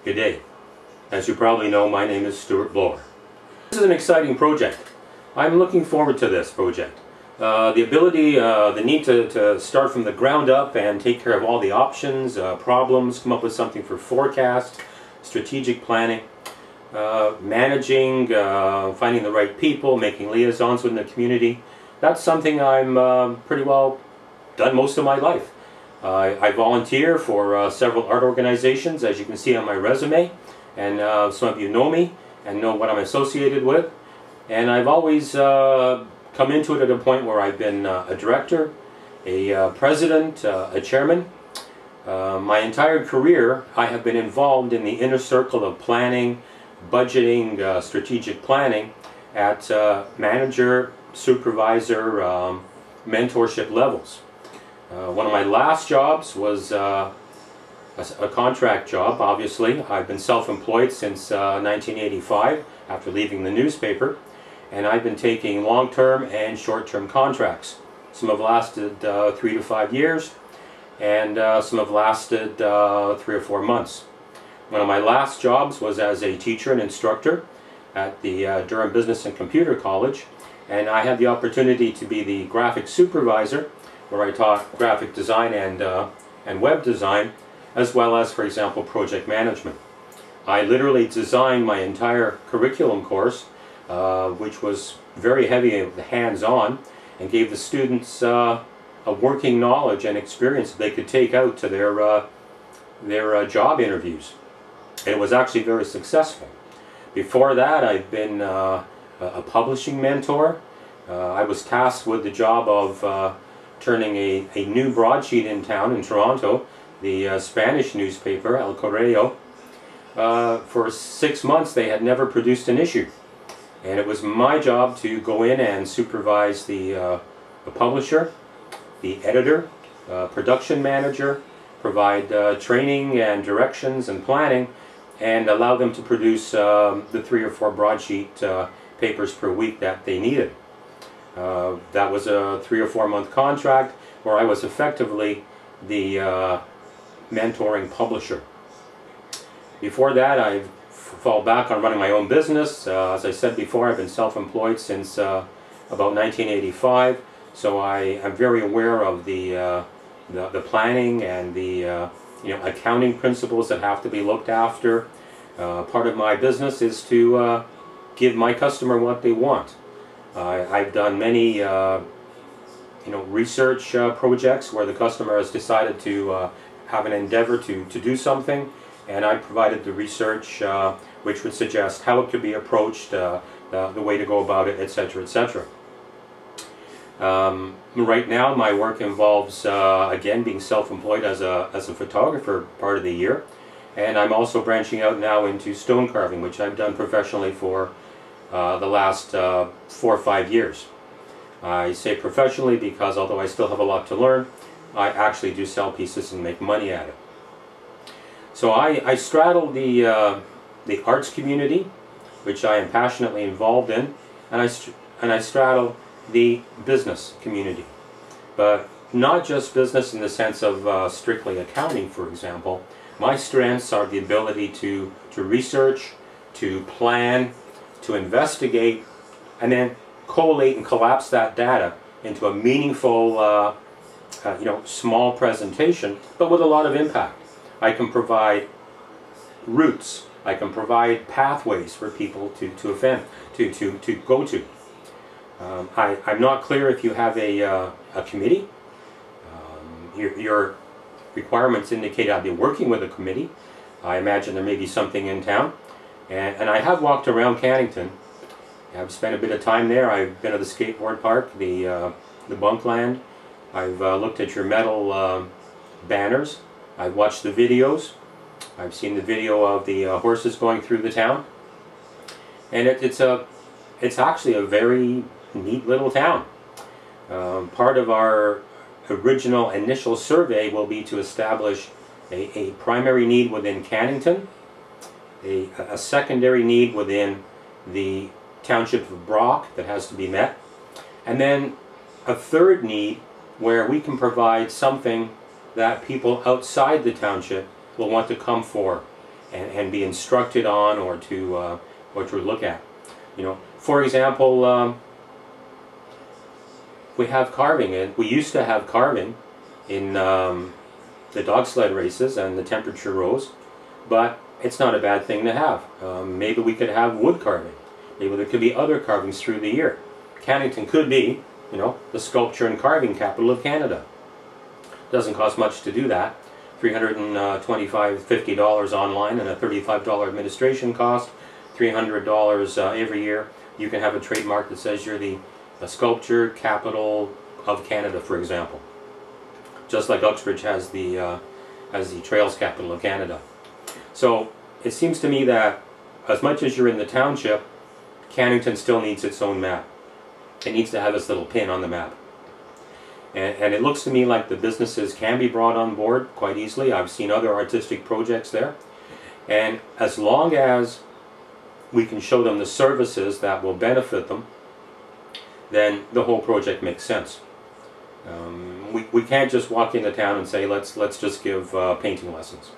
Good day. As you probably know, my name is Stuart Blower. This is an exciting project. I'm looking forward to this project. The ability, the need to start from the ground up and take care of all the options, problems, come up with something for forecast, strategic planning, managing, finding the right people, making liaisons within the community. That's something I'm pretty well done most of my life. I volunteer for several art organizations, as you can see on my resume, and some of you know me and know what I'm associated with. And I've always come into it at a point where I've been a director, a president, a chairman. My entire career I have been involved in the inner circle of planning, budgeting, strategic planning at manager, supervisor, mentorship levels. One of my last jobs was a contract job, obviously. I've been self-employed since 1985 after leaving the newspaper, and I've been taking long-term and short-term contracts. Some have lasted 3 to 5 years, and some have lasted 3 or 4 months. One of my last jobs was as a teacher and instructor at the Durham Business and Computer College, and I had the opportunity to be the graphic supervisor, where I taught graphic design and web design, as well as, for example, project management. I literally designed my entire curriculum course, which was very heavy hands-on, and gave the students a working knowledge and experience that they could take out to their job interviews. And it was actually very successful. Before that, I've been a publishing mentor. I was tasked with the job of turning a new broadsheet in town, in Toronto, the Spanish newspaper, El Correo. For 6 months they had never produced an issue. And it was my job to go in and supervise the publisher, the editor, production manager, provide training and directions and planning, and allow them to produce the 3 or 4 broadsheet papers per week that they needed. That was a 3 or 4 month contract where I was effectively the mentoring publisher. Before that, I fall back on running my own business. As I said before, I've been self-employed since about 1985, so I am very aware of the planning and the accounting principles that have to be looked after. Part of my business is to give my customer what they want. I've done many research projects where the customer has decided to have an endeavor to do something, and I provided the research which would suggest how it could be approached, the way to go about it, etc., etc. Right now my work involves again being self-employed as a photographer part of the year, and I'm also branching out now into stone carving, which I've done professionally for the last 4 or 5 years. I say professionally because although I still have a lot to learn, I actually do sell pieces and make money at it. So I straddle the arts community, which I am passionately involved in, and I straddle the business community. But not just business in the sense of strictly accounting, for example. My strengths are the ability to research, to plan, to investigate, and then collate and collapse that data into a meaningful, small presentation, but with a lot of impact. I can provide routes. I can provide pathways for people to go to. I'm not clear if you have a committee. Your requirements indicate I'll be working with a committee. I imagine there may be something in town. And I have walked around Cannington. I've spent a bit of time there. I've been at the skateboard park, the bunkland. I've looked at your metal banners. I've watched the videos. I've seen the video of the horses going through the town. And it's actually a very neat little town. Part of our original initial survey will be to establish a primary need within Cannington, a secondary need within the township of Brock that has to be met, and then a third need where we can provide something that people outside the township will want to come for and be instructed on, or to look at. You know, for example, we have carving, and we used to have carving in the dog sled races and the temperature rows, but it's not a bad thing to have. Maybe we could have wood carving. Maybe there could be other carvings through the year. Cannington could be, you know, the sculpture and carving capital of Canada. Doesn't cost much to do that. $325–50 online and a $35 administration cost. $300 every year. You can have a trademark that says you're the sculpture capital of Canada, for example. Just like Uxbridge has the trails capital of Canada. So it seems to me that as much as you're in the township, Cannington still needs its own map. It needs to have its little pin on the map. And it looks to me like the businesses can be brought on board quite easily. I've seen other artistic projects there. And as long as we can show them the services that will benefit them, then the whole project makes sense. We can't just walk into town and say, let's just give painting lessons.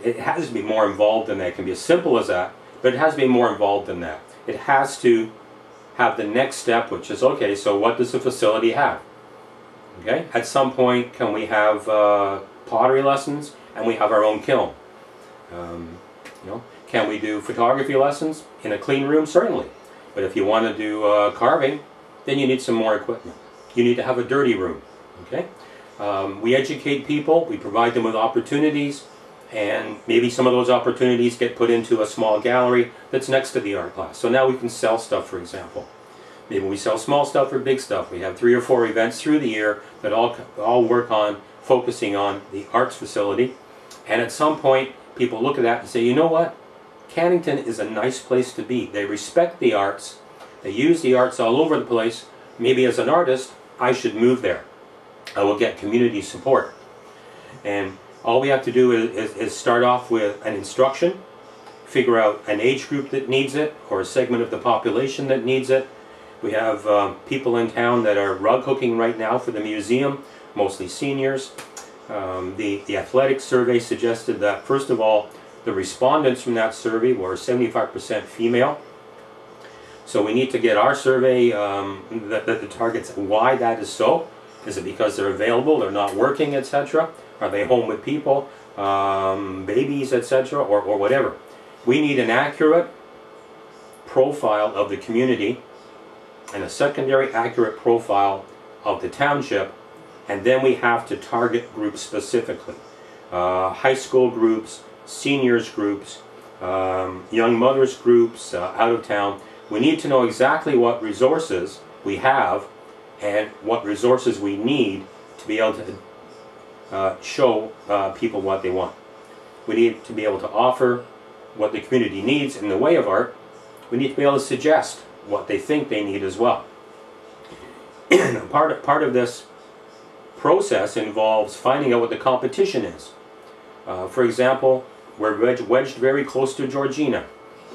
It has to be more involved than that. It can be as simple as that, but it has to be more involved than that. It has to have the next step, which is, okay, so what does the facility have? Okay, at some point, can we have pottery lessons and we have our own kiln? You know, can we do photography lessons in a clean room? Certainly. But if you want to do carving, then you need some more equipment. You need to have a dirty room. Okay, we educate people, we provide them with opportunities, and maybe some of those opportunities get put into a small gallery that's next to the art class. So now we can sell stuff, for example. Maybe we sell small stuff or big stuff. We have 3 or 4 events through the year that all work on focusing on the arts facility. And at some point, people look at that and say, you know what? Cannington is a nice place to be. They respect the arts. They use the arts all over the place. Maybe as an artist, I should move there. I will get community support. And all we have to do is start off with an instruction, figure out an age group that needs it, or a segment of the population that needs it. We have people in town that are rug hooking right now for the museum, mostly seniors. The athletics survey suggested that, first of all, the respondents from that survey were 75% female. So we need to get our survey that targets why that is so. Is it because they're available, they're not working, etc.? Are they home with people, babies, etc., or whatever? We need an accurate profile of the community and a secondary accurate profile of the township, and then we have to target groups specifically. High school groups, seniors groups, young mothers groups, out of town. We need to know exactly what resources we have and what resources we need to be able to show people what they want. We need to be able to offer what the community needs in the way of art. We need to be able to suggest what they think they need as well. part of this process involves finding out what the competition is. For example, we're wedged very close to Georgina.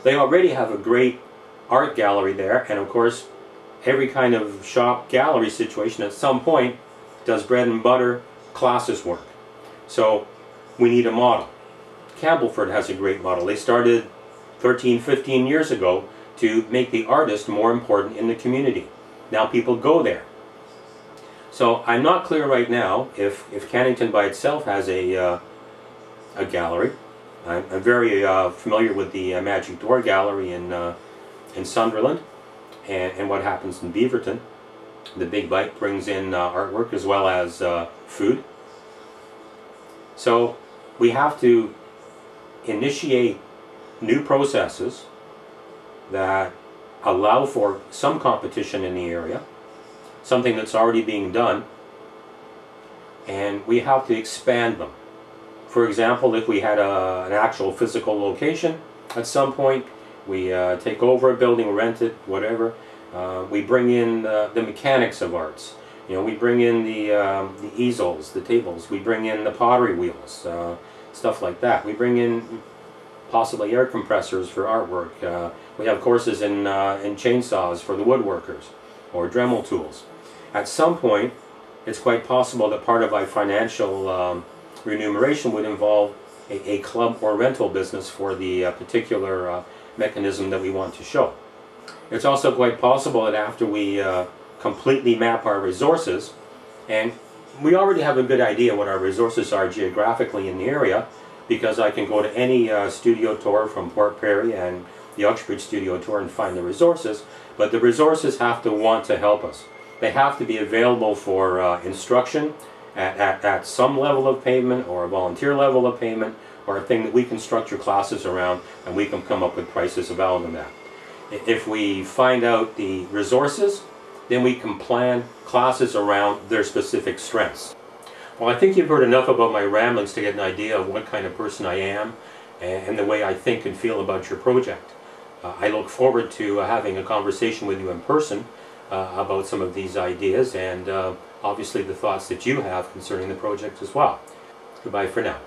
They already have a great art gallery there, and of course every kind of shop gallery situation at some point does bread and butter classes work. So we need a model. Campbellford has a great model. They started 13–15 years ago to make the artist more important in the community. Now people go there. So I'm not clear right now if Cannington by itself has a gallery. I'm very familiar with the Magic Door Gallery in Sunderland and what happens in Beaverton. The Big Bite brings in artwork as well as food. So we have to initiate new processes that allow for some competition in the area, something that's already being done, and we have to expand them. For example, if we had an actual physical location at some point, we take over a building, rent it, whatever, we bring in the mechanics of arts. You know, we bring in the easels, the tables, we bring in the pottery wheels, stuff like that. We bring in possibly air compressors for artwork. We have courses in chainsaws for the woodworkers, or Dremel tools. At some point, it's quite possible that part of our financial remuneration would involve a club or rental business for the particular mechanism that we want to show. It's also quite possible that after we completely map our resources, and we already have a good idea what our resources are geographically in the area, because I can go to any studio tour from Port Perry and the Uxbridge studio tour and find the resources, but the resources have to want to help us. They have to be available for instruction at some level of payment, or a volunteer level of payment, or a thing that we can structure classes around and we can come up with prices available in that. If we find out the resources, then we can plan classes around their specific strengths. Well, I think you've heard enough about my ramblings to get an idea of what kind of person I am and the way I think and feel about your project. I look forward to having a conversation with you in person about some of these ideas and obviously the thoughts that you have concerning the project as well. Goodbye for now.